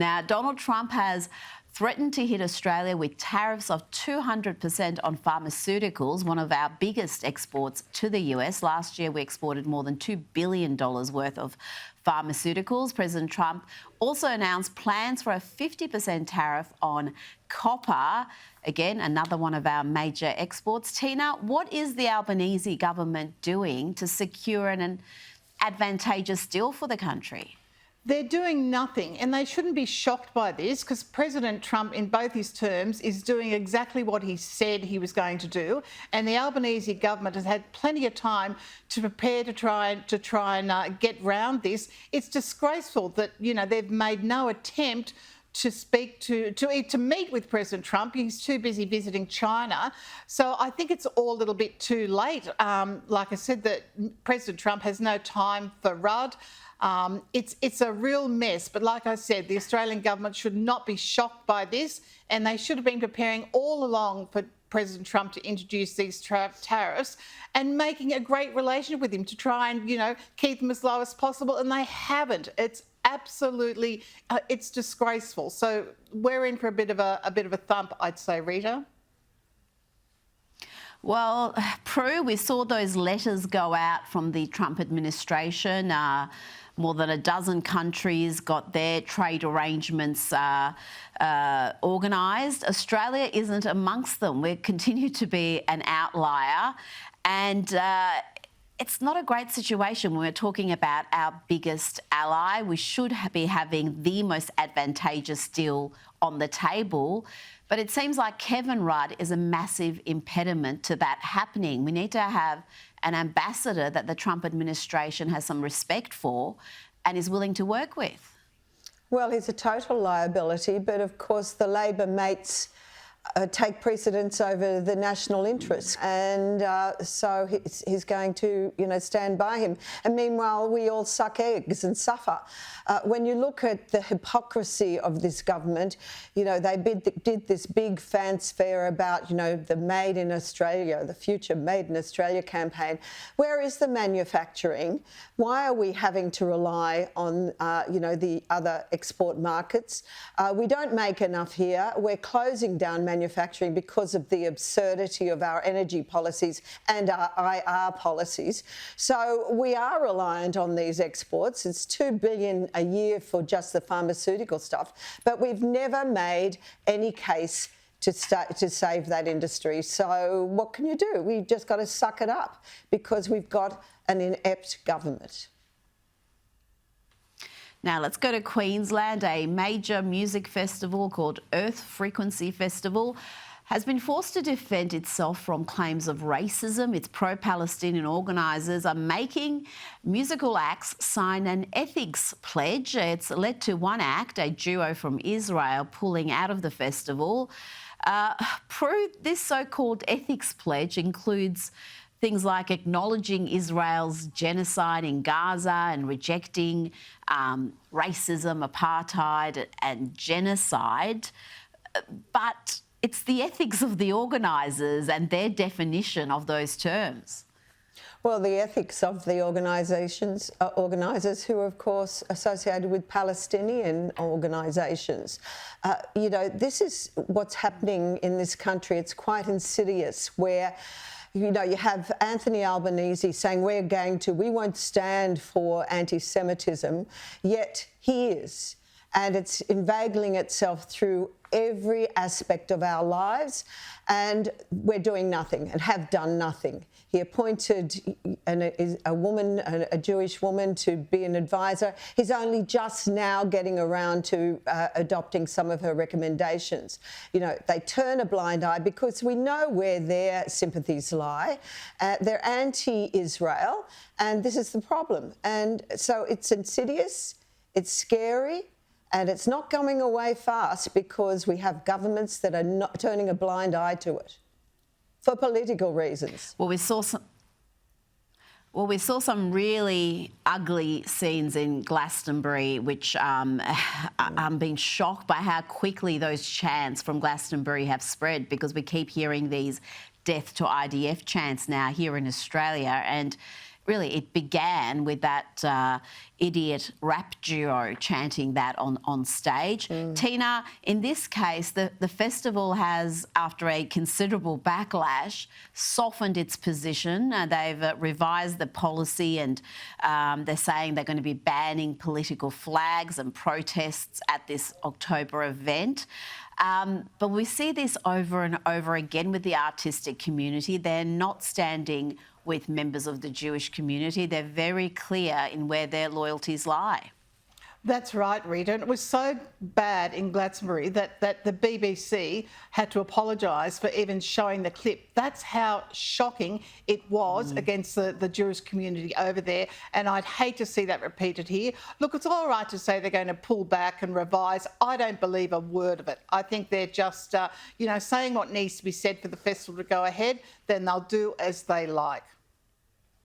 Now, Donald Trump has threatened to hit Australia with tariffs of 200% on pharmaceuticals, one of our biggest exports to the US. Last year, we exported more than $2 billion worth of pharmaceuticals. President Trump also announced plans for a 50% tariff on copper. Again, another one of our major exports. Tina, what is the Albanese government doing to secure an advantageous deal for the country? They're doing nothing, and they shouldn't be shocked by this because President Trump, in both his terms, is doing exactly what he said he was going to do, and the Albanese government has had plenty of time to prepare to try and get round this. It's disgraceful that they've made no attempt to speak to meet with President Trump. He's too busy visiting China. So I think it's all a little bit too late. Like I said, that President Trump has no time for Rudd. It's a real mess. But like I said, the Australian government should not be shocked by this, and they should have been preparing all along for President Trump to introduce these tariffs and making a great relationship with him to try and, keep them as low as possible. And they haven't. It's absolutely, it's disgraceful. So we're in for a bit of a thump, I'd say, Rita. Well, Prue, we saw those letters go out from the Trump administration. More than a dozen countries got their trade arrangements organised. Australia isn't amongst them. We continue to be an outlier, and it's not a great situation when we're talking about our biggest ally. We should be having the most advantageous deal on the table. But it seems like Kevin Rudd is a massive impediment to that happening. We need to have an ambassador that the Trump administration has some respect for and is willing to work with. Well, he's a total liability, but of course the Labor mates take precedence over the national interests, and so he's going to, stand by him. And meanwhile, we all suck eggs and suffer. When you look at the hypocrisy of this government, they did this big fanfare about, the Made in Australia, the future Made in Australia campaign. Where is the manufacturing? Why are we having to rely on, the other export markets? We don't make enough here. We're closing down manufacturing because of the absurdity of our energy policies and our IR policies. So we are reliant on these exports. It's $2 billion a year for just the pharmaceutical stuff, but we've never made any case to save that industry. So what can you do? We've just got to suck it up because we've got an inept government. Now let's go to Queensland. A major music festival called Earth Frequency Festival has been forced to defend itself from claims of racism. Its pro-Palestinian organisers are making musical acts sign an ethics pledge. It's led to one act, a duo from Israel, pulling out of the festival. Prue, this so-called ethics pledge includes things like acknowledging Israel's genocide in Gaza and rejecting racism, apartheid and genocide. But it's the ethics of the organisers and their definition of those terms. Well, the ethics of the organisers who are, of course, associated with Palestinian organisations. This is what's happening in this country. It's quite insidious where you have Anthony Albanese saying we won't stand for anti-Semitism, yet he is. And it's inveigling itself through every aspect of our lives, and we're doing nothing and have done nothing. He appointed a Jewish woman to be an advisor. He's only just now getting around to adopting some of her recommendations. They turn a blind eye because we know where their sympathies lie. They're anti-Israel, and this is the problem. And so it's insidious, it's scary, and it's not going away fast because we have governments that are not turning a blind eye to it for political reasons. Well, we saw some really ugly scenes in Glastonbury, which I'm being shocked by how quickly those chants from Glastonbury have spread, because we keep hearing these death to IDF chants now here in Australia. And really, it began with that idiot rap duo chanting that on stage. Tina, in this case, the festival has, after a considerable backlash, softened its position. They've revised the policy, and they're saying they're going to be banning political flags and protests at this October event. But we see this over and over again with the artistic community. They're not standing with members of the Jewish community. They're very clear in where their loyalties lie. That's right, Rita. And it was so bad in Glastonbury that the BBC had to apologise for even showing the clip. That's how shocking it was against the Jewish community over there. And I'd hate to see that repeated here. Look, it's all right to say they're going to pull back and revise. I don't believe a word of it. I think they're just, saying what needs to be said for the festival to go ahead. Then they'll do as they like.